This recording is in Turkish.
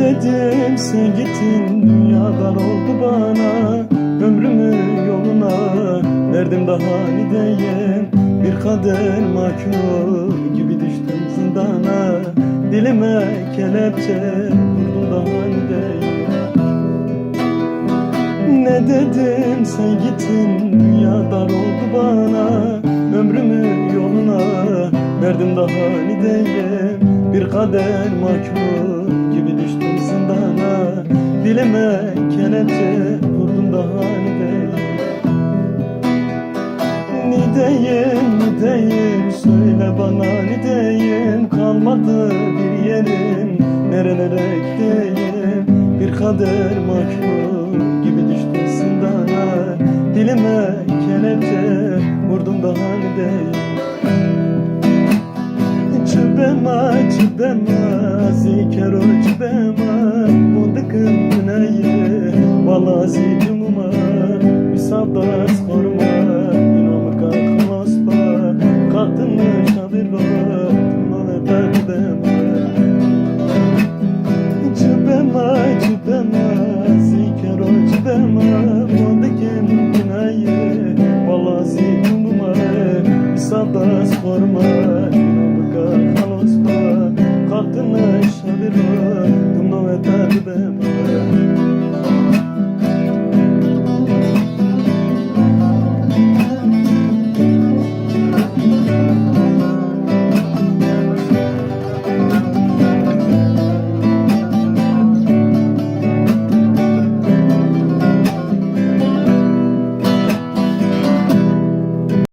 dedim sen gittin, dünya dar oldu bana. Ömrümü yoluna verdim, daha ne diyeyim. Bir kader mahkumu gibi düştüm zindana. Dilime kelepçe vurdum, daha ne diyeyim. Ne dedim sen gittin, dünya dar oldu bana. Ömrümü yoluna verdim, daha ne diyeyim. Bir kader mahkumu gibi düştüm zindana. Dilime kelepçe vurdum, daha ne diyeyim. Ne diyeyim, söyle bana ne diyeyim. Kalmadı bir yerim, nerelere gideyim. Bir kader mahkumu gibi düştüm zindana. Dilime kelepçe vurdum, daha ne diyeyim. Cübema, zikero cübema. Bundıkın güneyi, valla zicumuma. Misabda skorma, inomı kalkmaspa. Kalktın şabirlo, mı derdema. Cübema, zikero cübema. Bundıkın güneyi, valla zicumuma. Misabda skorma.